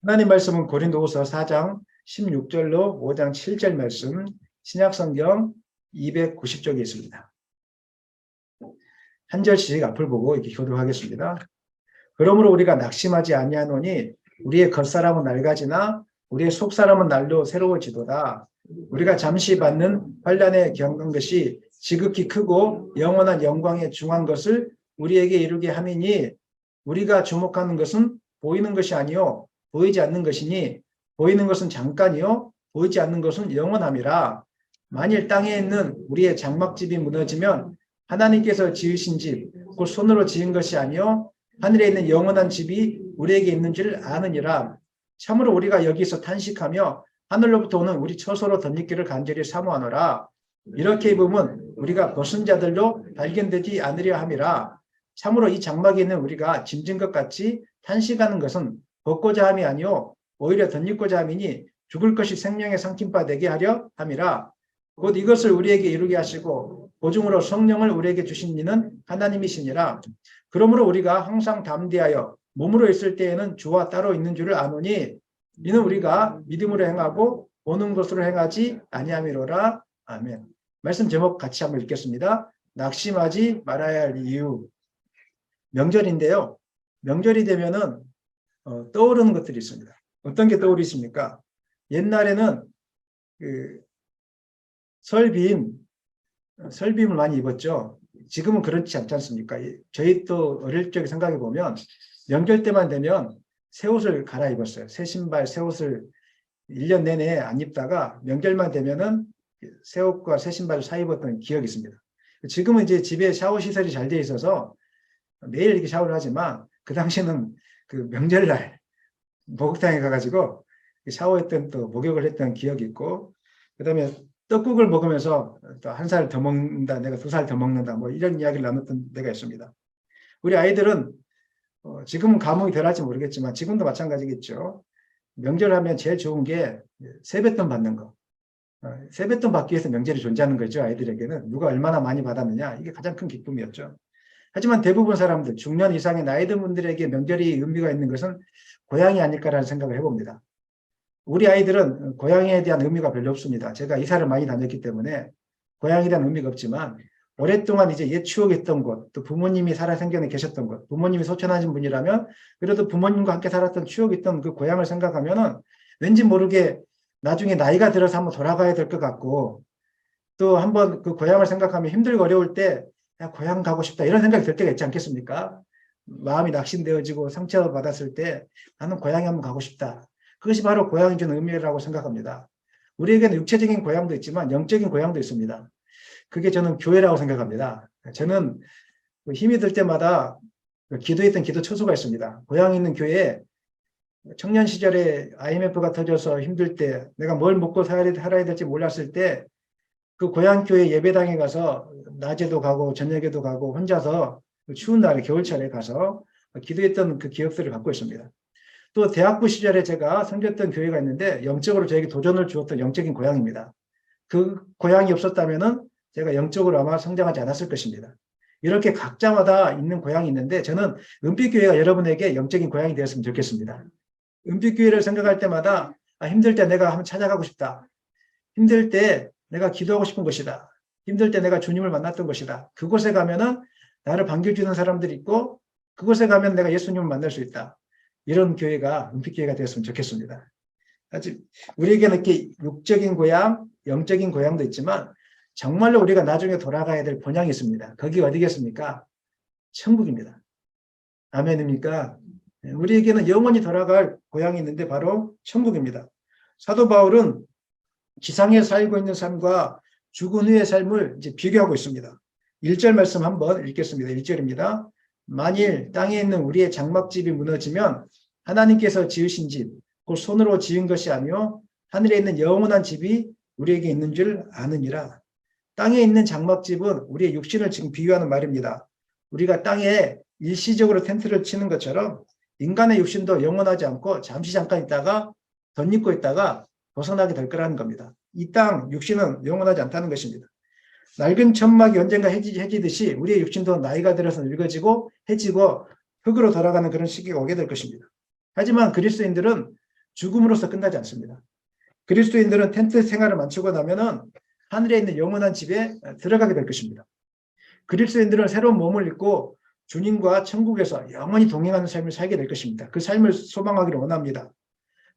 하나님 말씀은 고린도후서 4장 16절로 5장 7절 말씀, 신약성경 290쪽에 있습니다. 한 절씩 앞을 보고 이렇게 교도하겠습니다. 그러므로 우리가 낙심하지 아니하노니 우리의 겉사람은 낡아지나 우리의 속사람은 날로 새로워지도다. 우리가 잠시 받는 환난에 겪는 것이 지극히 크고 영원한 영광에 중한 것을 우리에게 이루게 함이니 우리가 주목하는 것은 보이는 것이 아니요 보이지 않는 것이니 보이는 것은 잠깐이요 보이지 않는 것은 영원함이라. 만일 땅에 있는 우리의 장막집이 무너지면 하나님께서 지으신 집, 곧 손으로 지은 것이 아니요 하늘에 있는 영원한 집이 우리에게 있는 줄 아느니라. 참으로 우리가 여기서 탄식하며 하늘로부터 오는 우리 처소로 덧입기를 간절히 사모하노라. 이렇게 입으면 우리가 벗은 자들로 발견되지 않으려 함이라. 참으로 이 장막에 있는 우리가 짐진 것 같이 탄식하는 것은 벗고자 함이 아니요 오히려 덧입고자 함이니 죽을 것이 생명의 상침바 되게 하려 함이라. 곧 이것을 우리에게 이루게 하시고 보증으로 성령을 우리에게 주신 이는 하나님이시니라. 그러므로 우리가 항상 담대하여 몸으로 있을 때에는 주와 따로 있는 줄을 아노니 이는 우리가 믿음으로 행하고 보는 것으로 행하지 아니함이로라. 아멘. 말씀 제목 같이 한번 읽겠습니다. 낙심하지 말아야 할 이유. 명절인데요. 명절이 되면은 떠오르는 것들이 있습니다. 어떤 게 떠오르십니까? 옛날에는 설빔을 많이 입었죠. 지금은 그렇지 않지 않습니까? 저희 또 어릴 적에 생각해 보면 명절 때만 되면 새 옷을 갈아입었어요. 새 신발, 새 옷을 1년 내내 안 입다가 명절만 되면은 새 옷과 새 신발을 사 입었던 기억이 있습니다. 지금은 이제 집에 샤워 시설이 잘 되어 있어서 매일 이렇게 샤워를 하지만 그 당시에는 그 명절날 목욕탕에 가가지고 샤워했던 또 목욕을 했던 기억이 있고, 그다음에 떡국을 먹으면서 또 1살 더 먹는다, 내가 2살 더 먹는다, 뭐 이런 이야기를 나눴던 데가 있습니다. 우리 아이들은 지금은 감흥이 덜할지 모르겠지만 지금도 마찬가지겠죠. 명절하면 제일 좋은 게 세뱃돈 받는 거. 세뱃돈 받기 위해서 명절이 존재하는 거죠. 아이들에게는 누가 얼마나 많이 받았느냐, 이게 가장 큰 기쁨이었죠. 하지만 대부분 사람들, 중년 이상의 나이 든 분들에게 명절이 의미가 있는 것은 고향이 아닐까라는 생각을 해봅니다. 우리 아이들은 고향에 대한 의미가 별로 없습니다. 제가 이사를 많이 다녔기 때문에 고향에 대한 의미가 없지만 오랫동안 이제 옛 추억했던 곳, 또 부모님이 살아생전에 계셨던 곳, 부모님이 소천하신 분이라면 그래도 부모님과 함께 살았던 추억이 있던 그 고향을 생각하면은 왠지 모르게 나중에 나이가 들어서 한번 돌아가야 될 것 같고, 또 한번 그 고향을 생각하면 힘들고 어려울 때 야, 고향 가고 싶다 이런 생각이 들 때가 있지 않겠습니까? 마음이 낙심되어지고 상처받았을 때 나는 고향에 한번 가고 싶다. 그것이 바로 고향이 주는 의미라고 생각합니다. 우리에게는 육체적인 고향도 있지만 영적인 고향도 있습니다. 그게 저는 교회라고 생각합니다. 저는 힘이 들 때마다 기도했던 기도 처소가 있습니다. 고향에 있는 교회에 청년 시절에 IMF가 터져서 힘들 때 내가 뭘 먹고 살아야 될지 몰랐을 때 그 고향 교회 예배당에 가서 낮에도 가고 저녁에도 가고 혼자서 추운 날에 겨울철에 가서 기도했던 그 기억들을 갖고 있습니다. 또 대학부 시절에 제가 섬겼던 교회가 있는데 영적으로 저에게 도전을 주었던 영적인 고향입니다. 그 고향이 없었다면은 제가 영적으로 아마 성장하지 않았을 것입니다. 이렇게 각자마다 있는 고향이 있는데 저는 은빛교회가 여러분에게 영적인 고향이 되었으면 좋겠습니다. 은빛교회를 생각할 때마다 힘들 때 내가 한번 찾아가고 싶다. 힘들 때 내가 기도하고 싶은 것이다. 힘들 때 내가 주님을 만났던 것이다. 그곳에 가면은 나를 반겨주는 사람들이 있고 그곳에 가면 내가 예수님을 만날 수 있다. 이런 교회가 은빛교회가 되었으면 좋겠습니다. 아직 우리에게는 이렇게 육적인 고향, 영적인 고향도 있지만 정말로 우리가 나중에 돌아가야 될 본향이 있습니다. 거기 어디겠습니까? 천국입니다. 아멘입니까? 우리에게는 영원히 돌아갈 고향이 있는데 바로 천국입니다. 사도 바울은 지상에 살고 있는 삶과 죽은 후의 삶을 이제 비교하고 있습니다. 1절 말씀 한번 읽겠습니다. 1절입니다. 만일 땅에 있는 우리의 장막집이 무너지면 하나님께서 지으신 집, 곧 손으로 지은 것이 아니요 하늘에 있는 영원한 집이 우리에게 있는 줄 아느니라. 땅에 있는 장막집은 우리의 육신을 지금 비유하는 말입니다. 우리가 땅에 일시적으로 텐트를 치는 것처럼 인간의 육신도 영원하지 않고 잠시 잠깐 있다가 덧입고 있다가 벗어나게 될 거라는 겁니다. 이 땅 육신은 영원하지 않다는 것입니다. 낡은 천막이 언젠가 해지듯이 우리의 육신도 나이가 들어서 늙어지고 해지고 흙으로 돌아가는 그런 시기가 오게 될 것입니다. 하지만 그리스도인들은 죽음으로서 끝나지 않습니다. 그리스도인들은 텐트 생활을 마치고 나면은 하늘에 있는 영원한 집에 들어가게 될 것입니다. 그리스도인들은 새로운 몸을 입고 주님과 천국에서 영원히 동행하는 삶을 살게 될 것입니다. 그 삶을 소망하기를 원합니다.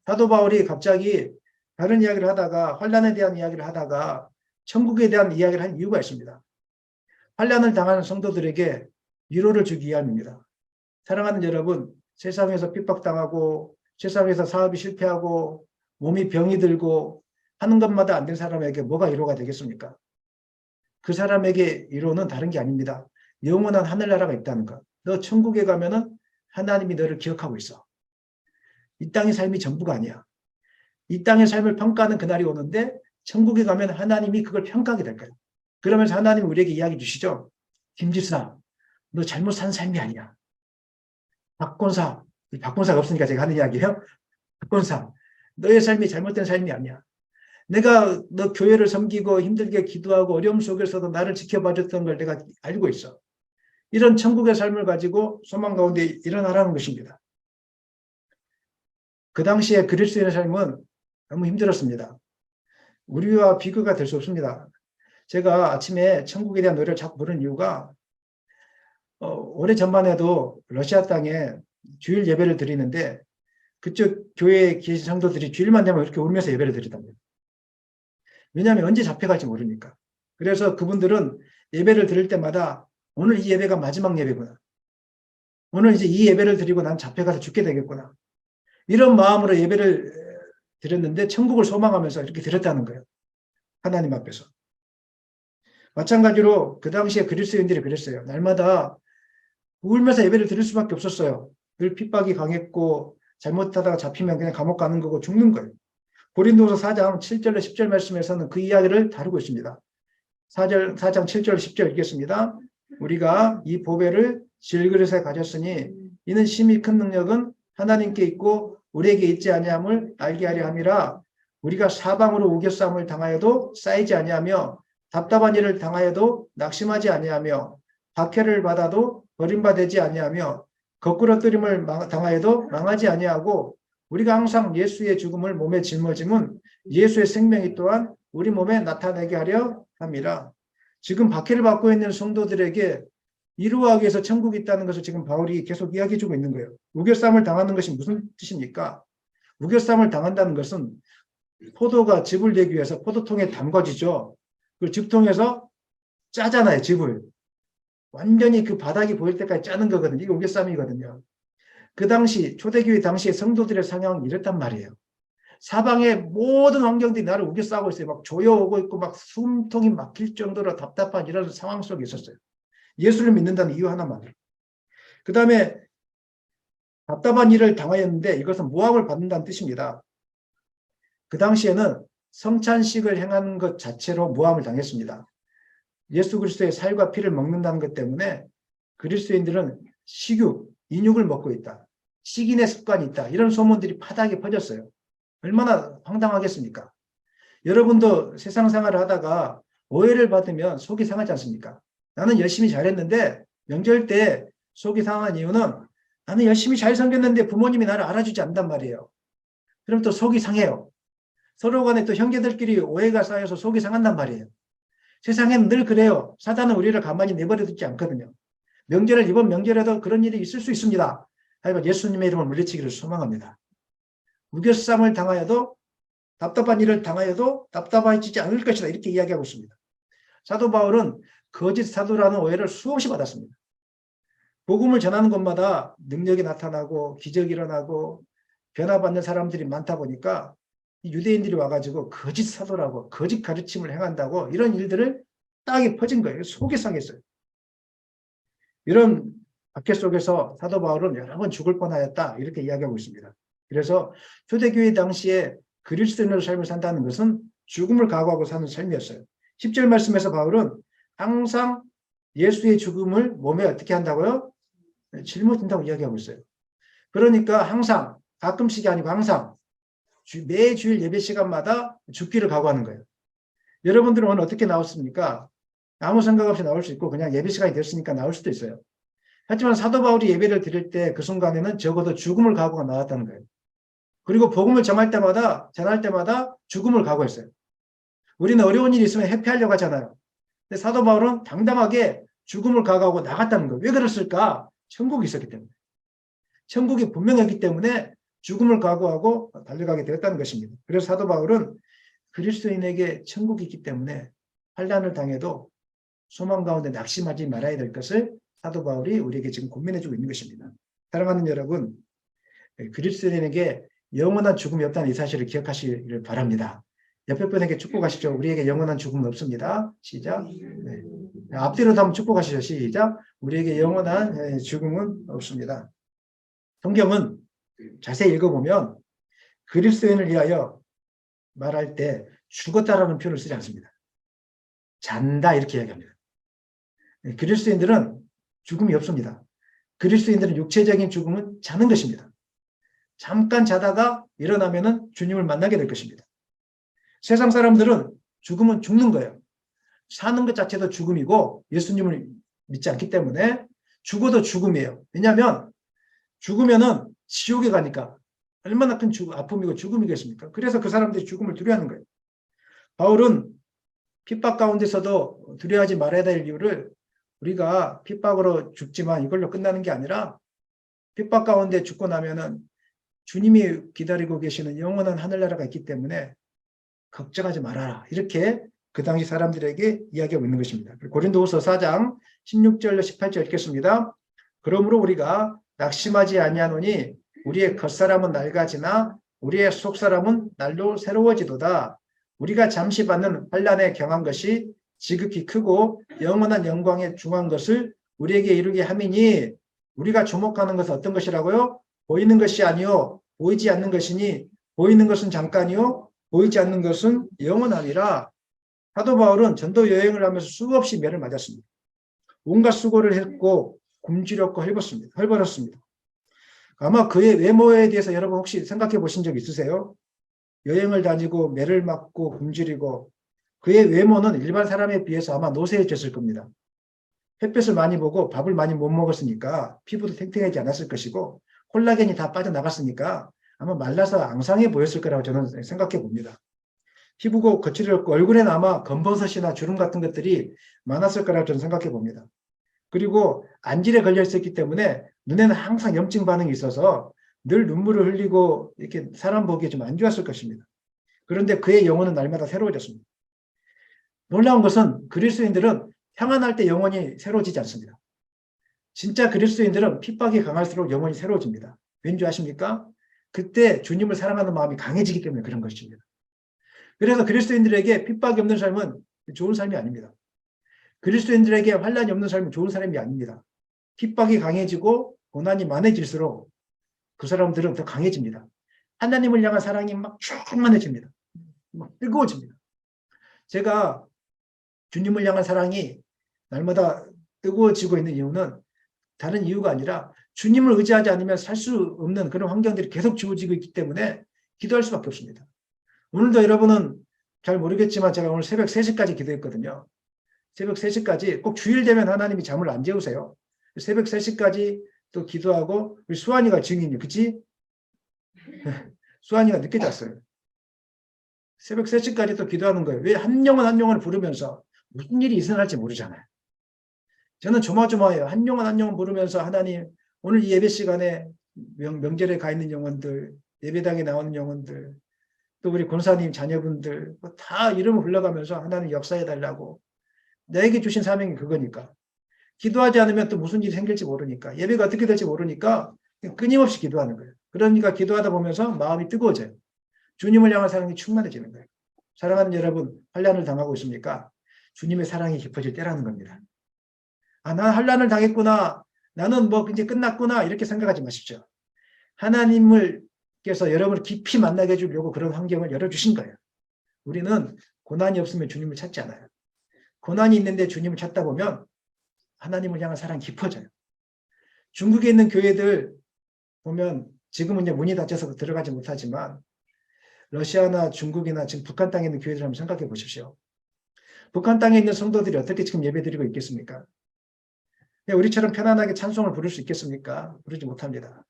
사도 바울이 갑자기 다른 이야기를 하다가 환난에 대한 이야기를 하다가 천국에 대한 이야기를 한 이유가 있습니다. 환난을 당하는 성도들에게 위로를 주기 위함입니다. 사랑하는 여러분, 세상에서 핍박당하고 세상에서 사업이 실패하고 몸이 병이 들고 하는 것마다 안 된 사람에게 뭐가 위로가 되겠습니까? 그 사람에게 위로는 다른 게 아닙니다. 영원한 하늘나라가 있다는 것. 너 천국에 가면은 하나님이 너를 기억하고 있어. 이 땅의 삶이 전부가 아니야. 이 땅의 삶을 평가하는 그날이 오는데 천국에 가면 하나님이 그걸 평가하게 될 거예요. 그러면서 하나님이 우리에게 이야기 주시죠. 김지수아, 너 잘못 산 삶이 아니야. 박권사가 없으니까 제가 하는 이야기예요. 박권사, 너의 삶이 잘못된 삶이 아니야. 내가 너 교회를 섬기고 힘들게 기도하고 어려움 속에서도 나를 지켜봐줬던 걸 내가 알고 있어. 이런 천국의 삶을 가지고 소망 가운데 일어나라는 것입니다. 그 당시에 그리스도인의 삶은 너무 힘들었습니다. 우리와 비교가 될 수 없습니다. 제가 아침에 천국에 대한 노래를 자꾸 부르는 이유가 오래전만 해도 러시아 땅에 주일 예배를 드리는데 그쪽 교회에 계신 성도들이 주일만 되면 이렇게 울면서 예배를 드리답니다. 왜냐하면 언제 잡혀갈지 모르니까. 그래서 그분들은 예배를 드릴 때마다 오늘 이 예배가 마지막 예배구나. 오늘 이제 이 예배를 드리고 난 잡혀가서 죽게 되겠구나. 이런 마음으로 예배를 드렸는데 천국을 소망하면서 이렇게 드렸다는 거예요. 하나님 앞에서. 마찬가지로 그 당시에 그리스도인들이 그랬어요. 날마다 울면서 예배를 드릴 수밖에 없었어요. 늘 핍박이 강했고 잘못하다가 잡히면 그냥 감옥 가는 거고 죽는 거예요. 고린도서 4장 7절로 10절 말씀에서는 그 이야기를 다루고 있습니다. 4장 7절 10절 읽겠습니다. 우리가 이 보배를 질그릇에 가졌으니 이는 심히 큰 능력은 하나님께 있고 우리에게 있지 아니함을 알게 하려 함이라. 우리가 사방으로 우겨싸움을 당하여도 쌓이지 아니하며 답답한 일을 당하여도 낙심하지 아니하며 박해를 받아도 버림받지 아니하며 거꾸로 뜨림을 당하여도 망하지 아니하고 우리가 항상 예수의 죽음을 몸에 짊어짐은 예수의 생명이 또한 우리 몸에 나타내게 하려 함이라. 지금 박해를 받고 있는 성도들에게 이루하기 위해서 천국이 있다는 것을 지금 바울이 계속 이야기해 주고 있는 거예요. 우겨싸움을 당하는 것이 무슨 뜻입니까? 우겨싸움을 당한다는 것은 포도가 즙을 내기 위해서 포도통에 담궈지죠. 그 즙통에서 짜잖아요, 즙을. 완전히 그 바닥이 보일 때까지 짜는 거거든요. 이게 우겨싸움이거든요. 그 당시 초대교회 당시의 성도들의 상황은 이랬단 말이에요. 사방의 모든 환경들이 나를 우겨싸고 있어요. 막 조여오고 있고 막 숨통이 막힐 정도로 답답한 이런 상황 속에 있었어요. 예수를 믿는다는 이유 하나만으로. 그 다음에 답답한 일을 당하였는데 이것은 모함을 받는다는 뜻입니다. 그 당시에는 성찬식을 행하는 것 자체로 모함을 당했습니다. 예수 그리스도의 살과 피를 먹는다는 것 때문에 그리스도인들은 식육, 인육을 먹고 있다. 식인의 습관이 있다. 이런 소문들이 파다하게 퍼졌어요. 얼마나 황당하겠습니까? 여러분도 세상 생활을 하다가 오해를 받으면 속이 상하지 않습니까? 나는 열심히 잘했는데 명절 때 속이 상한 이유는 나는 열심히 잘 섬겼는데 부모님이 나를 알아주지 않는단 말이에요. 그럼 또 속이 상해요. 서로 간에 또 형제들끼리 오해가 쌓여서 속이 상한단 말이에요. 세상에는 늘 그래요. 사단은 우리를 가만히 내버려 두지 않거든요. 명절을 이번 명절에도 그런 일이 있을 수 있습니다. 하지만 예수님의 이름을 물리치기를 소망합니다. 우겨쌈을 당하여도 답답한 일을 당하여도 답답해지지 않을 것이다. 이렇게 이야기하고 있습니다. 사도 바울은 거짓 사도라는 오해를 수없이 받았습니다. 복음을 전하는 곳마다 능력이 나타나고 기적이 일어나고 변화받는 사람들이 많다 보니까 유대인들이 와가지고 거짓 사도라고 거짓 가르침을 행한다고 이런 일들을 땅에 퍼진 거예요. 속이 상했어요. 이런 박해 속에서 사도 바울은 여러 번 죽을 뻔하였다 이렇게 이야기하고 있습니다. 그래서 초대교회 당시에 그리스도인으로 삶을 산다는 것은 죽음을 각오하고 사는 삶이었어요. 10절 말씀에서 바울은 항상 예수의 죽음을 몸에 어떻게 한다고요? 짊어진다고 이야기하고 있어요. 그러니까 항상, 가끔씩이 아니고 항상 매주일 예배 시간마다 죽기를 각오하는 거예요. 여러분들은 오늘 어떻게 나왔습니까? 아무 생각 없이 나올 수 있고 그냥 예배 시간이 됐으니까 나올 수도 있어요. 하지만 사도 바울이 예배를 드릴 때 그 순간에는 적어도 죽음을 각오하고 나왔다는 거예요. 그리고 복음을 전할 때마다 죽음을 각오했어요. 우리는 어려운 일이 있으면 회피하려고 하잖아요. 근데 사도 바울은 당당하게 죽음을 각오하고 나갔다는 거예요. 왜 그랬을까? 천국이 있었기 때문에. 천국이 분명했기 때문에 죽음을 각오하고 달려가게 되었다는 것입니다. 그래서 사도 바울은 그리스도인에게 천국이 있기 때문에 환난을 당해도 소망 가운데 낙심하지 말아야 될 것을 사도 바울이 우리에게 지금 권면해주고 있는 것입니다. 사랑하는 여러분, 그리스도인에게 영원한 죽음이 없다는 이 사실을 기억하시기를 바랍니다. 옆에 분에게 축복하시죠. 우리에게 영원한 죽음은 없습니다. 시작. 네. 앞뒤로도 한번 축복하시죠. 시작. 우리에게 영원한 죽음은 없습니다. 성경은 자세히 읽어보면 그리스도인을 위하여 말할 때 죽었다라는 표현을 쓰지 않습니다. 잔다 이렇게 이야기합니다. 그리스도인들은 죽음이 없습니다. 그리스도인들은 육체적인 죽음은 자는 것입니다. 잠깐 자다가 일어나면은 주님을 만나게 될 것입니다. 세상 사람들은 죽으면 죽는 거예요. 사는 것 자체도 죽음이고 예수님을 믿지 않기 때문에 죽어도 죽음이에요. 왜냐하면 죽으면은 지옥에 가니까 얼마나 큰 아픔이고 죽음이겠습니까? 그래서 그 사람들이 죽음을 두려워하는 거예요. 바울은 핍박 가운데서도 두려워하지 말아야 될 이유를 우리가 핍박으로 죽지만 이걸로 끝나는 게 아니라 핍박 가운데 죽고 나면은 주님이 기다리고 계시는 영원한 하늘나라가 있기 때문에 걱정하지 말아라. 이렇게 그 당시 사람들에게 이야기하고 있는 것입니다. 고린도후서 4장 16절로 18절 읽겠습니다. 그러므로 우리가 낙심하지 아니하노니 우리의 겉사람은 낡아지나 우리의 속사람은 날로 새로워지도다. 우리가 잠시 받는 환난에 경한 것이 지극히 크고 영원한 영광에 중한 것을 우리에게 이루게 함이니 우리가 주목하는 것은 어떤 것이라고요? 보이는 것이 아니요 보이지 않는 것이니 보이는 것은 잠깐이요 보이지 않는 것은 영원하니라. 사도 바울은 전도 여행을 하면서 수없이 매를 맞았습니다. 온갖 수고를 했고 굶주렸고 헐벗었습니다. 아마 그의 외모에 대해서 여러분 혹시 생각해 보신 적 있으세요? 여행을 다니고 매를 맞고 굶주리고 그의 외모는 일반 사람에 비해서 아마 노쇠해졌을 겁니다. 햇볕을 많이 보고 밥을 많이 못 먹었으니까 피부도 탱탱하지 않았을 것이고 콜라겐이 다 빠져나갔으니까 아마 말라서 앙상해 보였을 거라고 저는 생각해 봅니다. 피부가 거칠었고 얼굴에는 아마 검버섯이나 주름 같은 것들이 많았을 거라고 저는 생각해 봅니다. 그리고 안질에 걸려 있었기 때문에 눈에는 항상 염증 반응이 있어서 늘 눈물을 흘리고 이렇게 사람 보기에 좀 안 좋았을 것입니다. 그런데 그의 영혼은 날마다 새로워졌습니다. 놀라운 것은 그리스도인들은 평안할 때 영혼이 새로워지지 않습니다. 진짜 그리스도인들은 핍박이 강할수록 영혼이 새로워집니다. 왠지 아십니까? 그때 주님을 사랑하는 마음이 강해지기 때문에 그런 것입니다. 그래서 그리스도인들에게 핍박이 없는 삶은 좋은 삶이 아닙니다. 그리스도인들에게 환난이 없는 삶은 좋은 삶이 아닙니다. 핍박이 강해지고 고난이 많아질수록 그 사람들은 더 강해집니다. 하나님을 향한 사랑이 막 충만해집니다. 막 뜨거워집니다. 제가 주님을 향한 사랑이 날마다 뜨거워지고 있는 이유는 다른 이유가 아니라 주님을 의지하지 않으면 살 수 없는 그런 환경들이 계속 주어지고 있기 때문에 기도할 수밖에 없습니다. 오늘도 여러분은 잘 모르겠지만 제가 오늘 새벽 3시까지 기도했거든요. 새벽 3시까지 꼭 주일 되면 하나님이 잠을 안 재우세요. 새벽 3시까지 또 기도하고 우리 수환이가 증인이에요. 그치? 수환이가 늦게 잤어요. 새벽 3시까지 또 기도하는 거예요. 왜 한 영혼 한 영혼을 부르면서 무슨 일이 일어날지 모르잖아요. 저는 조마조마해요. 한 영혼 한 영혼 부르면서 하나님 오늘 이 예배 시간에 명절에 가 있는 영혼들, 예배당에 나오는 영혼들, 또 우리 권사님 자녀분들 다 이름을 불러가면서 하나님 역사해달라고. 나에게 주신 사명이 그거니까. 기도하지 않으면 또 무슨 일이 생길지 모르니까. 예배가 어떻게 될지 모르니까 끊임없이 기도하는 거예요. 그러니까 기도하다 보면서 마음이 뜨거워져요. 주님을 향한 사랑이 충만해지는 거예요. 사랑하는 여러분, 환난을 당하고 있습니까? 주님의 사랑이 깊어질 때라는 겁니다. 아, 난 환난을 당했구나. 나는 뭐 이제 끝났구나. 이렇게 생각하지 마십시오. 하나님께서 여러분을 깊이 만나게 해주려고 그런 환경을 열어주신 거예요. 우리는 고난이 없으면 주님을 찾지 않아요. 고난이 있는데 주님을 찾다 보면 하나님을 향한 사랑이 깊어져요. 중국에 있는 교회들 보면 지금은 이제 문이 닫혀서 들어가지 못하지만 러시아나 중국이나 지금 북한 땅에 있는 교회들 한번 생각해 보십시오. 북한 땅에 있는 성도들이 어떻게 지금 예배드리고 있겠습니까? 우리처럼 편안하게 찬송을 부를 수 있겠습니까? 부르지 못합니다.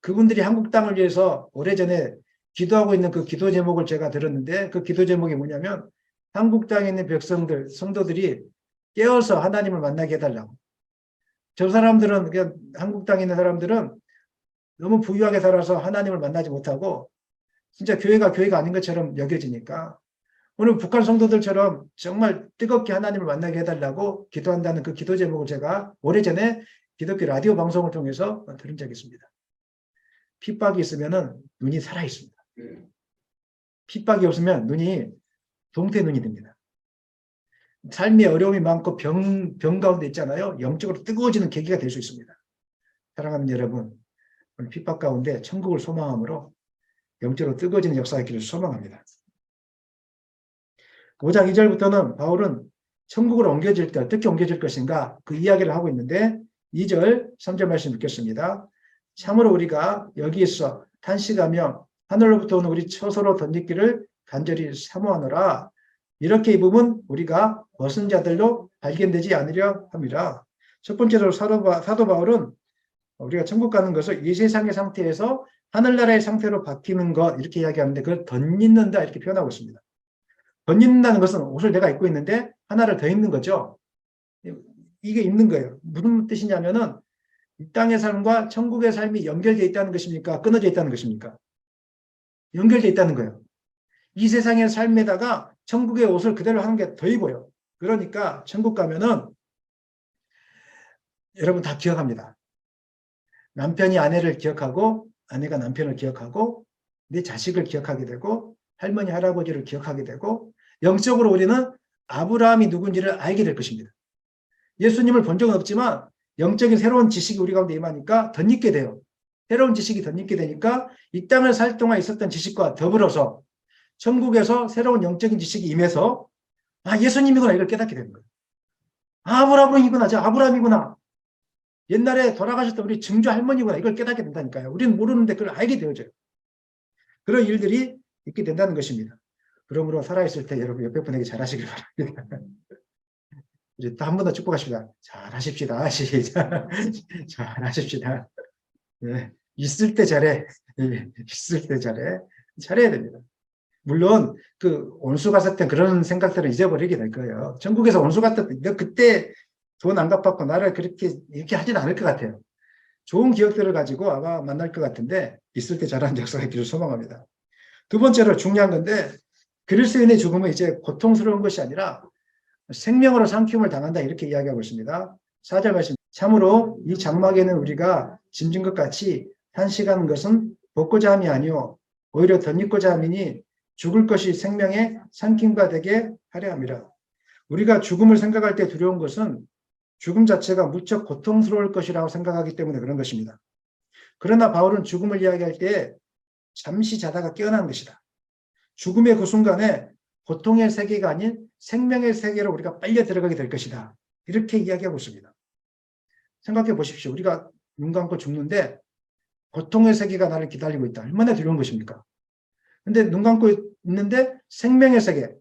그분들이 한국 땅을 위해서 오래전에 기도하고 있는 그 기도 제목을 제가 들었는데 그 기도 제목이 뭐냐면 한국 땅에 있는 백성들, 성도들이 깨어서 하나님을 만나게 해달라고. 저 사람들은 그냥 한국 땅에 있는 사람들은 너무 부유하게 살아서 하나님을 만나지 못하고 진짜 교회가 아닌 것처럼 여겨지니까 오늘 북한 성도들처럼 정말 뜨겁게 하나님을 만나게 해달라고 기도한다는 그 기도 제목을 제가 오래전에 기독교 라디오 방송을 통해서 들은 적이 있습니다. 핍박이 있으면 눈이 살아있습니다. 핍박이 없으면 눈이 동태 눈이 됩니다. 삶의 어려움이 많고 병 가운데 있잖아요. 영적으로 뜨거워지는 계기가 될 수 있습니다. 사랑하는 여러분, 오늘 핍박 가운데 천국을 소망함으로 영적으로 뜨거워지는 역사가 있기를 소망합니다. 5장 2절부터는 바울은 천국으로 옮겨질 때 어떻게 옮겨질 것인가 그 이야기를 하고 있는데 2절, 3절 말씀 읽겠습니다. 참으로 우리가 여기에서 탄식하며 하늘로부터 오는 우리 처소로 던지기를 간절히 사모하노라. 이렇게 입으면 우리가 벗은 자들로 발견되지 않으려 함이라. 첫 번째로 사도 바울은 우리가 천국 가는 것을 이 세상의 상태에서 하늘나라의 상태로 바뀌는 것 이렇게 이야기하는데 그걸 덧입는다 이렇게 표현하고 있습니다. 덧입는다는 것은 옷을 내가 입고 있는데 하나를 더 입는 거죠. 이게 입는 거예요. 무슨 뜻이냐면은 이 땅의 삶과 천국의 삶이 연결되어 있다는 것입니까? 끊어져 있다는 것입니까? 연결되어 있다는 거예요. 이 세상의 삶에다가 천국의 옷을 그대로 하는 게 더 입어요. 그러니까 천국 가면은 여러분 다 기억합니다. 남편이 아내를 기억하고 아내가 남편을 기억하고 내 자식을 기억하게 되고 할머니 할아버지를 기억하게 되고 영적으로 우리는 아브라함이 누군지를 알게 될 것입니다. 예수님을 본 적은 없지만 영적인 새로운 지식이 우리 가운데 임하니까 덧입게 돼요. 새로운 지식이 덧입게 되니까 이 땅을 살 동안 있었던 지식과 더불어서 천국에서 새로운 영적인 지식이 임해서 아 예수님이구나 이걸 깨닫게 되는 거예요. 아브라함이구나 저 아브라함이구나. 옛날에 돌아가셨던 우리 증조 할머니구나 이걸 깨닫게 된다니까요. 우리는 모르는데 그걸 알게 되어져요. 그런 일들이 있게 된다는 것입니다. 그러므로 살아있을 때 여러분 옆에 분에게 잘하시길 바랍니다. 이제 또 한 번 더 축복하십니다. 잘하십시다. 시작. 잘하십시다. 네. 있을 때 잘해. 네. 있을 때 잘해. 잘해야 됩니다. 물론 그 온수 갔을 그런 생각들은 잊어버리게 될 거예요. 전국에서 온수 갔을 때 그때 돈 안 갚았고 나를 그렇게 이렇게 하진 않을 것 같아요. 좋은 기억들을 가지고 아마 만날 것 같은데 있을 때 잘하는 역사가 있기를 소망합니다. 두 번째로 중요한 건데 그리스도인의 죽음은 이제 고통스러운 것이 아니라 생명으로 삼킴을 당한다 이렇게 이야기하고 있습니다. 4절 말씀 참으로 이 장막에는 우리가 짐진 것 같이 탄식하는 것은 벗고자 함이 아니오 오히려 덧입고자 함이니 죽을 것이 생명의 삼킴과 되게 하려 함이라. 우리가 죽음을 생각할 때 두려운 것은 죽음 자체가 무척 고통스러울 것이라고 생각하기 때문에 그런 것입니다. 그러나 바울은 죽음을 이야기할 때 잠시 자다가 깨어나는 것이다. 죽음의 그 순간에 고통의 세계가 아닌 생명의 세계로 우리가 빨려 들어가게 될 것이다. 이렇게 이야기하고 있습니다. 생각해 보십시오. 우리가 눈 감고 죽는데 고통의 세계가 나를 기다리고 있다. 얼마나 두려운 것입니까? 근데 눈 감고 있는데 생명의 세계,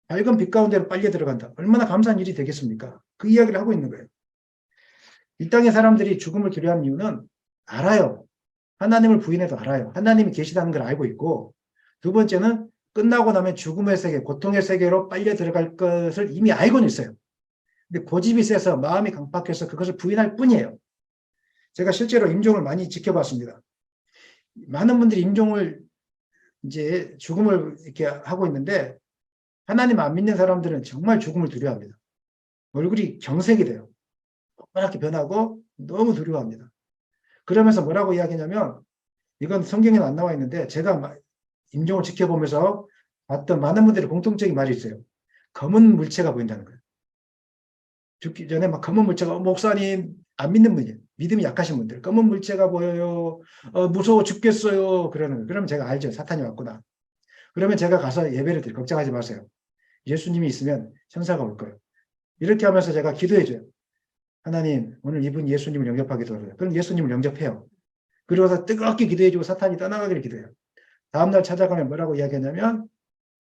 밝은 빛 가운데로 빨려 들어간다. 얼마나 감사한 일이 되겠습니까? 그 이야기를 하고 있는 거예요. 이 땅의 사람들이 죽음을 두려워하는 이유는 알아요. 하나님을 부인해도 알아요. 하나님이 계시다는 걸 알고 있고 두 번째는 끝나고 나면 죽음의 세계, 고통의 세계로 빨려 들어갈 것을 이미 알고는 있어요. 근데 고집이 세서 마음이 강팍해서 그것을 부인할 뿐이에요. 제가 실제로 임종을 많이 지켜봤습니다. 많은 분들이 임종을 이제 죽음을 이렇게 하고 있는데 하나님 안 믿는 사람들은 정말 죽음을 두려워합니다. 얼굴이 경색이 돼요. 동그랗게 변하고 너무 두려워합니다. 그러면서 뭐라고 이야기냐면 이건 성경에는 안 나와 있는데 제가 임종을 지켜보면서 봤던 많은 분들의 공통적인 말이 있어요. 검은 물체가 보인다는 거예요. 죽기 전에 막 검은 물체가 목사님 안 믿는 분이에요. 믿음이 약하신 분들 검은 물체가 보여요. 무서워 죽겠어요. 그러는 거예요. 그러면 제가 알죠. 사탄이 왔구나. 그러면 제가 가서 예배를 드려. 걱정하지 마세요. 예수님이 있으면 천사가 올 거예요. 이렇게 하면서 제가 기도해줘요. 하나님 오늘 이분 예수님을 영접하게 도와줘요. 그럼 예수님을 영접해요. 그러고서 뜨겁게 기도해주고 사탄이 떠나가기를 기도해요. 다음날 찾아가면 뭐라고 이야기하냐면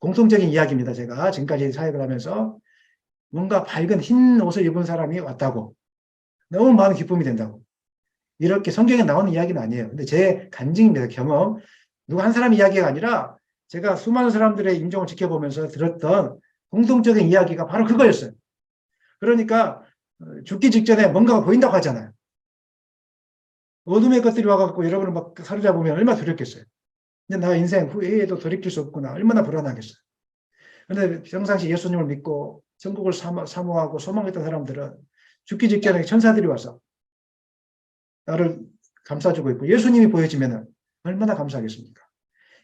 공통적인 이야기입니다. 제가 지금까지 사역을 하면서 뭔가 밝은 흰 옷을 입은 사람이 왔다고 너무 마음이 기쁨이 된다고 이렇게 성경에 나오는 이야기는 아니에요. 근데 제 간증입니다. 경험. 누구 한 사람 이야기가 아니라 제가 수많은 사람들의 인종을 지켜보면서 들었던 공통적인 이야기가 바로 그거였어요. 그러니까 죽기 직전에 뭔가가 보인다고 하잖아요. 어둠의 것들이 와갖고 여러분을 막 사로잡으면 얼마나 두렵겠어요. 근데 나 인생 후회에도 돌이킬 수 없구나. 얼마나 불안하겠어요. 그런데 평상시 예수님을 믿고 천국을 사모하고 소망했던 사람들은 죽기 직전에 천사들이 와서 나를 감싸주고 있고 예수님이 보여지면 얼마나 감사하겠습니까?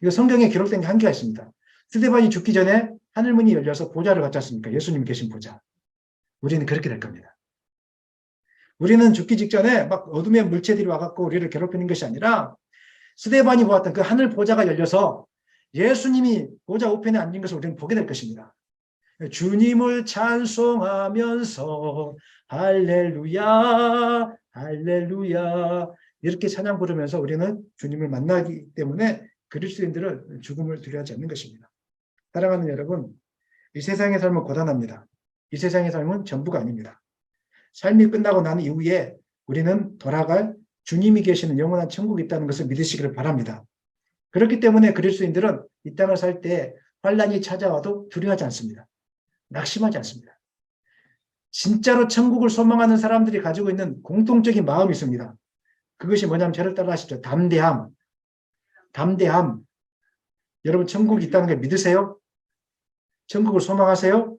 이거 성경에 기록된 게 한계가 있습니다. 스데반이 죽기 전에 하늘문이 열려서 보좌를 갖지 않습니까? 예수님 계신 보좌. 우리는 그렇게 될 겁니다. 우리는 죽기 직전에 막 어둠의 물체들이 와갖고 우리를 괴롭히는 것이 아니라 스데반이 보았던 그 하늘 보좌가 열려서 예수님이 보좌 우편에 앉은 것을 우리는 보게 될 것입니다. 주님을 찬송하면서 할렐루야 할렐루야 이렇게 찬양 부르면서 우리는 주님을 만나기 때문에 그리스도인들은 죽음을 두려워하지 않는 것입니다. 사랑하는 여러분, 이 세상의 삶은 고단합니다. 이 세상의 삶은 전부가 아닙니다. 삶이 끝나고 난 이후에 우리는 돌아갈 주님이 계시는 영원한 천국이 있다는 것을 믿으시기를 바랍니다. 그렇기 때문에 그리스도인들은 이 땅을 살 때 환란이 찾아와도 두려워하지 않습니다. 낙심하지 않습니다. 진짜로 천국을 소망하는 사람들이 가지고 있는 공통적인 마음이 있습니다. 그것이 뭐냐면 저를 따라 하시죠. 담대함. 담대함. 여러분 천국이 있다는 걸 믿으세요? 천국을 소망하세요?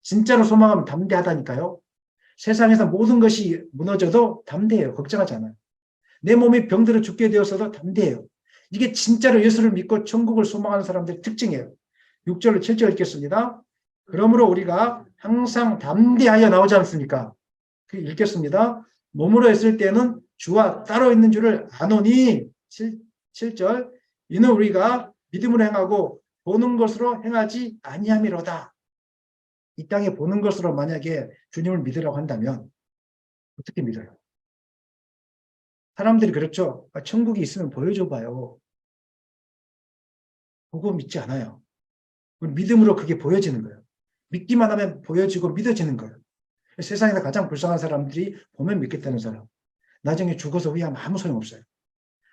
진짜로 소망하면 담대하다니까요. 세상에서 모든 것이 무너져도 담대해요. 걱정하지 않아요. 내 몸이 병들어 죽게 되었어도 담대해요. 이게 진짜로 예수를 믿고 천국을 소망하는 사람들의 특징이에요. 6절로 7절 읽겠습니다. 그러므로 우리가 항상 담대하여 나오지 않습니까? 읽겠습니다. 몸으로 했을 때는 주와 따로 있는 줄을 아노니 7절 이는 우리가 믿음으로 행하고 보는 것으로 행하지 아니함이로다. 이 땅에 보는 것으로 만약에 주님을 믿으라고 한다면 어떻게 믿어요? 사람들이 그렇죠. 천국이 있으면 보여줘봐요. 보고 믿지 않아요. 믿음으로 그게 보여지는 거예요. 믿기만 하면 보여지고 믿어지는 거예요. 세상에서 가장 불쌍한 사람들이 보면 믿겠다는 사람. 나중에 죽어서 후회하면 아무 소용없어요.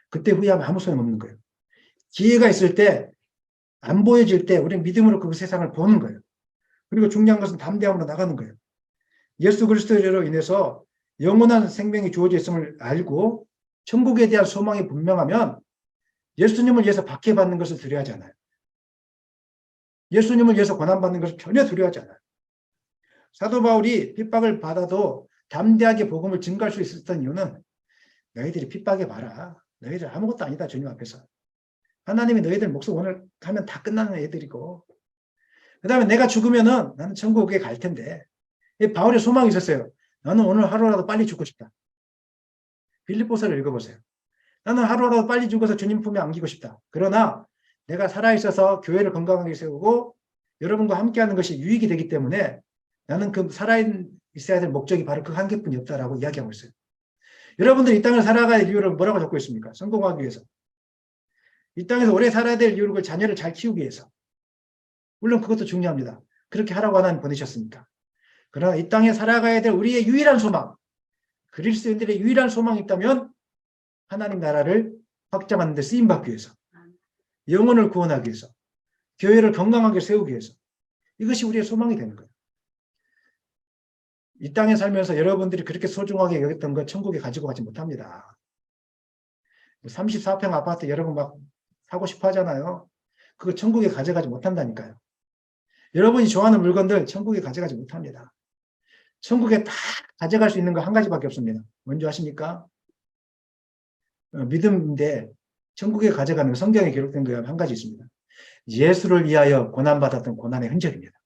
그때 후회하면 아무 소용없는 거예요. 기회가 있을 때, 안 보여질 때 우리는 믿음으로 그 세상을 보는 거예요. 그리고 중요한 것은 담대함으로 나가는 거예요. 예수 그리스도로 인해서 영원한 생명이 주어져 있음을 알고 천국에 대한 소망이 분명하면 예수님을 위해서 박해받는 것을 두려워하지 않아요. 예수님을 위해서 고난받는 것을 전혀 두려워하지 않아요. 사도 바울이 핍박을 받아도 담대하게 복음을 증거할 수 있었던 이유는 너희들이 핍박해 봐라. 너희들 아무것도 아니다. 주님 앞에서. 하나님이 너희들 목숨 오늘 하면 다 끝나는 애들이고 그 다음에 내가 죽으면은 나는 천국에 갈 텐데 바울의 소망이 있었어요. 나는 오늘 하루라도 빨리 죽고 싶다. 빌립보서를 읽어보세요. 나는 하루라도 빨리 죽어서 주님 품에 안기고 싶다. 그러나 내가 살아있어서 교회를 건강하게 세우고 여러분과 함께하는 것이 유익이 되기 때문에 나는 그 살아있어야 될 목적이 바로 그 한 개뿐이 없다라고 이야기하고 있어요. 여러분들 이 땅을 살아갈 이유를 뭐라고 적고 있습니까? 성공하기 위해서. 이 땅에서 오래 살아야 될 이유를 자녀를 잘 키우기 위해서. 물론 그것도 중요합니다. 그렇게 하라고 하나님 보내셨으니까. 그러나 이 땅에 살아가야 될 우리의 유일한 소망, 그리스도인들의 유일한 소망이 있다면 하나님 나라를 확장하는 데 쓰임받기 위해서, 영혼을 구원하기 위해서, 교회를 건강하게 세우기 위해서 이것이 우리의 소망이 되는 거예요. 이 땅에 살면서 여러분들이 그렇게 소중하게 여겼던 것 천국에 가지고 가지 못합니다. 34평 아파트 여러분 막 사고 싶어 하잖아요. 그거 천국에 가져가지 못한다니까요. 여러분이 좋아하는 물건들 천국에 가져가지 못합니다. 천국에 다 가져갈 수 있는 거 한 가지밖에 없습니다. 뭔지 아십니까? 믿음인데 천국에 가져가는 거, 성경에 기록된 거 한 가지 있습니다. 예수를 위하여 고난받았던 고난의 흔적입니다.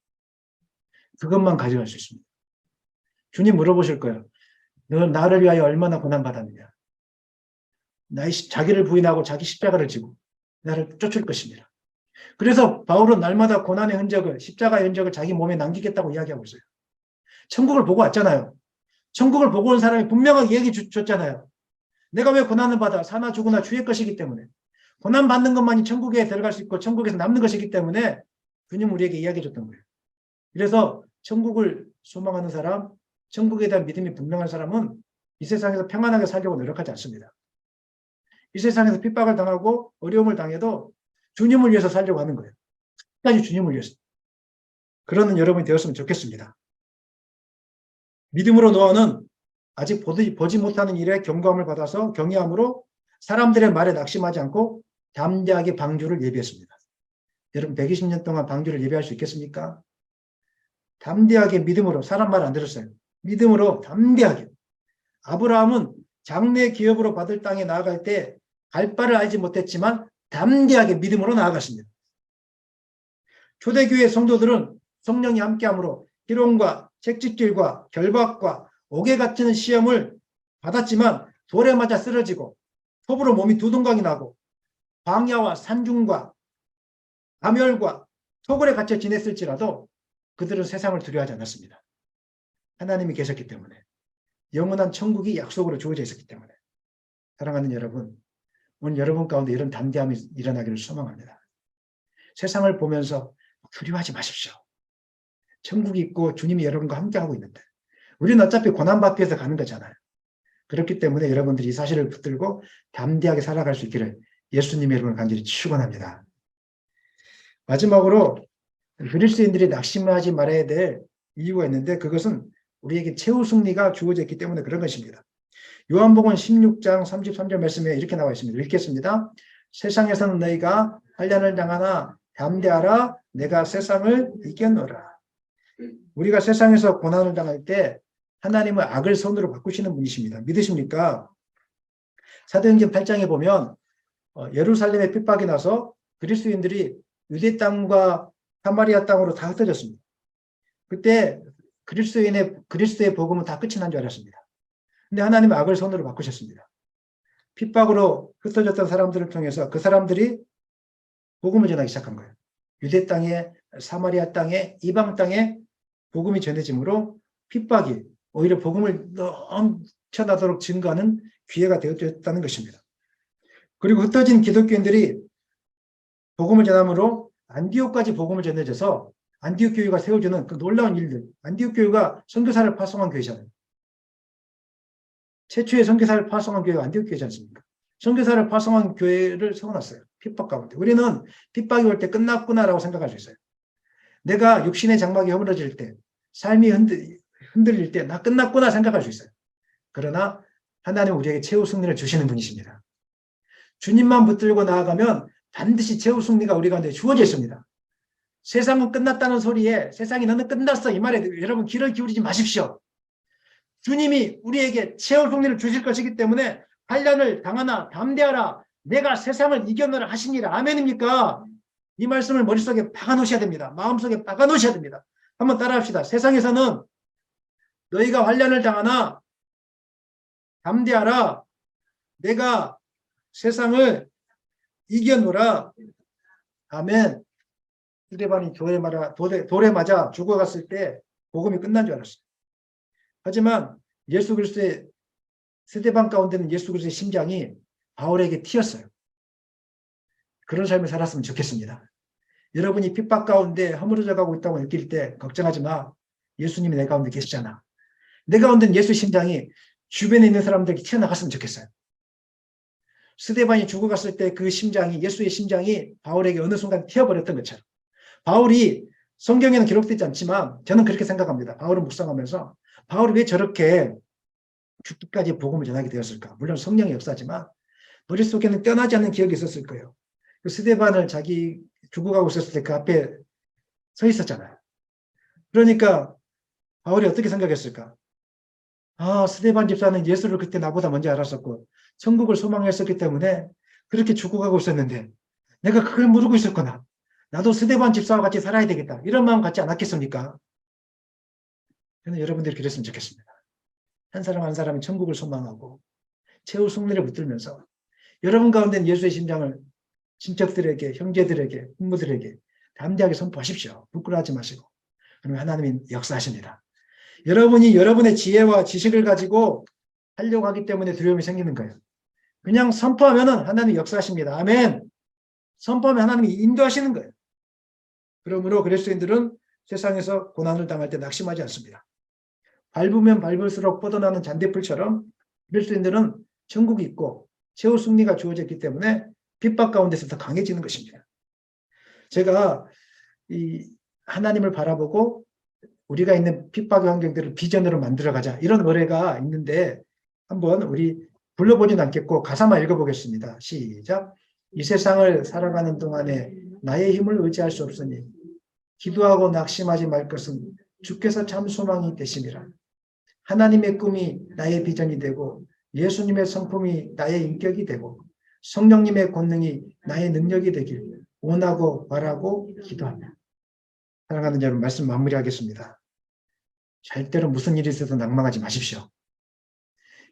그것만 가져갈 수 있습니다. 주님 물어보실 거예요. 너 나를 위하여 얼마나 고난받았느냐. 자기를 부인하고 자기 십자가를 지고 나를 쫓을 것입니다. 그래서 바울은 날마다 고난의 흔적을, 십자가의 흔적을 자기 몸에 남기겠다고 이야기하고 있어요. 천국을 보고 왔잖아요. 천국을 보고 온 사람이 분명하게 얘기해 줬잖아요. 내가 왜 고난을 받아? 사나 죽으나 주의 것이기 때문에. 고난 받는 것만이 천국에 들어갈 수 있고 천국에서 남는 것이기 때문에 주님 우리에게 이야기해 줬던 거예요. 그래서 천국을 소망하는 사람, 천국에 대한 믿음이 분명한 사람은 이 세상에서 평안하게 살려고 노력하지 않습니다. 이 세상에서 핍박을 당하고 어려움을 당해도 주님을 위해서 살려고 하는 거예요. 끝까지 주님을 위해서. 그러는 여러분이 되었으면 좋겠습니다. 믿음으로 노아는 아직 보지 못하는 일에 경고함을 받아서 경외함으로 사람들의 말에 낙심하지 않고 담대하게 방주를 예비했습니다. 여러분 120년 동안 방주를 예비할 수 있겠습니까? 담대하게 믿음으로, 사람 말 안 들었어요. 믿음으로 담대하게. 아브라함은 장래 기업으로 받을 땅에 나아갈 때 갈 바를 알지 못했지만 담대하게 믿음으로 나아갔습니다. 초대교회 성도들은 성령이 함께함으로 희롱과 채찍질과 결박과 옥에 갇히는 시험을 받았지만 돌에 맞아 쓰러지고 톱으로 몸이 두둥강이 나고 광야와 산중과 암열과 토굴에 갇혀 지냈을지라도 그들은 세상을 두려워하지 않았습니다. 하나님이 계셨기 때문에, 영원한 천국이 약속으로 주어져 있었기 때문에. 사랑하는 여러분, 오늘 여러분 가운데 이런 담대함이 일어나기를 소망합니다. 세상을 보면서 두려워하지 마십시오. 천국이 있고 주님이 여러분과 함께하고 있는데 우리는 어차피 고난받기 위해서 가는 거잖아요. 그렇기 때문에 여러분들이 이 사실을 붙들고 담대하게 살아갈 수 있기를 예수님이 여러분을 간절히 축원합니다. 마지막으로 그리스도인들이 낙심하지 말아야 될 이유가 있는데 그것은 우리에게 최후 승리가 주어져 있기 때문에 그런 것입니다. 요한복음 16장 33절 말씀에 이렇게 나와 있습니다. 읽겠습니다. 세상에서는 너희가 환난을 당하나 담대하라 내가 세상을 이겼노라. 우리가 세상에서 고난을 당할 때 하나님은 악을 선으로 바꾸시는 분이십니다. 믿으십니까? 사도행전 8장에 보면 예루살렘에 핍박이 나서 그리스도인들이 유대 땅과 사마리아 땅으로 다 흩어졌습니다. 그때 그리스도의 복음은 다 끝이 난 줄 알았습니다. 근데 하나님은 악을 선으로 바꾸셨습니다. 핍박으로 흩어졌던 사람들을 통해서 그 사람들이 복음을 전하기 시작한 거예요. 유대 땅에, 사마리아 땅에, 이방 땅에 복음이 전해지므로 핍박이 오히려 복음을 넘쳐나도록 증거하는 기회가 되었다는 것입니다. 그리고 흩어진 기독교인들이 복음을 전함으로 안디옥까지 복음을 전해져서 안디옥 교회가 세워주는 그 놀라운 일들. 안디옥 교회가 선교사를 파송한 교회잖아요. 최초의 선교사를 파송한 교회가 안디옥 교회지 않습니까? 선교사를 파송한 교회를 세워놨어요. 핍박 가운데. 우리는 핍박이 올 때 끝났구나라고 생각할 수 있어요. 내가 육신의 장막이 허물어질 때, 삶이 흔들릴 때 나 끝났구나 생각할 수 있어요. 그러나 하나님은 우리에게 최후 승리를 주시는 분이십니다. 주님만 붙들고 나아가면 반드시 최후 승리가 우리 가운데 주어져 있습니다. 세상은 끝났다는 소리에 세상이 너는 끝났어 이 말에 여러분 귀를 기울이지 마십시오. 주님이 우리에게 최후 승리를 주실 것이기 때문에 환난을 당하나 담대하라 내가 세상을 이겨내라 하시니라. 아멘입니까? 이 말씀을 머릿속에 박아놓으셔야 됩니다. 마음속에 박아놓으셔야 됩니다. 한번 따라합시다. 세상에서는 너희가 환난을 당하나 담대하라 내가 세상을 이겨노라. 아멘. 스데반이 돌에 맞아 죽어갔을 때 복음이 끝난 줄 알았어요. 하지만 예수 그리스도의 스데반 가운데는 예수 그리스도의 심장이 바울에게 튀었어요. 그런 삶을 살았으면 좋겠습니다. 여러분이 핍박 가운데 허물어져 가고 있다고 느낄 때 걱정하지 마. 예수님이 내 가운데 계시잖아. 내 가운데는 예수 심장이 주변에 있는 사람들에게 튀어나갔으면 좋겠어요. 스데반이 죽어갔을 때 그 심장이 예수의 심장이 바울에게 어느 순간 튀어버렸던 것처럼 바울이 성경에는 기록되지 않지만 저는 그렇게 생각합니다. 바울을 묵상하면서 바울이 왜 저렇게 죽기까지 복음을 전하게 되었을까? 물론 성령의 역사지만 머릿속에는 떠나지 않는 기억이 있었을 거예요. 그 스데반을 자기 죽어가고 있었을 때 그 앞에 서 있었잖아요. 그러니까 바울이 어떻게 생각했을까? 아, 스데반 집사는 예수를 그때 나보다 먼저 알았었고 천국을 소망했었기 때문에 그렇게 죽어가고 있었는데 내가 그걸 모르고 있었구나. 나도 스데반 집사와 같이 살아야 되겠다. 이런 마음 갖지 않았겠습니까? 저는 여러분들이 그랬으면 좋겠습니다. 한 사람 한 사람이 천국을 소망하고 최후 승리를 붙들면서 여러분 가운데는 예수의 심장을 친척들에게, 형제들에게, 부모들에게 담대하게 선포하십시오. 부끄러워하지 마시고. 그러면 하나님이 역사하십니다. 여러분이 여러분의 지혜와 지식을 가지고 하려고 하기 때문에 두려움이 생기는 거예요. 그냥 선포하면 하나님이 역사하십니다. 아멘. 선포하면 하나님이 인도하시는 거예요. 그러므로 그리스도인들은 세상에서 고난을 당할 때 낙심하지 않습니다. 밟으면 밟을수록 뻗어나는 잔디풀처럼 그리스도인들은 천국이 있고 최후 승리가 주어졌기 때문에 핍박 가운데서 더 강해지는 것입니다. 제가 이 하나님을 바라보고 우리가 있는 핍박의 환경들을 비전으로 만들어가자 이런 노래가 있는데 한번 우리 불러보진 않겠고 가사만 읽어보겠습니다. 시작. 이 세상을 살아가는 동안에 나의 힘을 의지할 수 없으니 기도하고 낙심하지 말 것은 주께서 참 소망이 되심이라. 하나님의 꿈이 나의 비전이 되고 예수님의 성품이 나의 인격이 되고 성령님의 권능이 나의 능력이 되길 원하고 바라고 기도합니다. 사랑하는 여러분, 말씀 마무리하겠습니다. 절대로 무슨 일이 있어도 낭망하지 마십시오.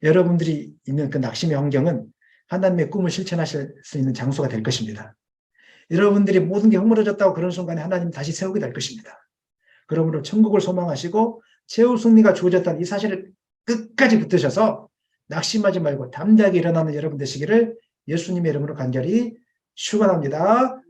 여러분들이 있는 그 낙심의 환경은 하나님의 꿈을 실천하실 수 있는 장소가 될 것입니다. 여러분들이 모든 게 허물어졌다고 그런 순간에 하나님 다시 세우게 될 것입니다. 그러므로 천국을 소망하시고 최후 승리가 주어졌다는 이 사실을 끝까지 붙드셔서 낙심하지 말고 담대하게 일어나는 여러분 되시기를 예수님의 이름으로 간절히 축원합니다.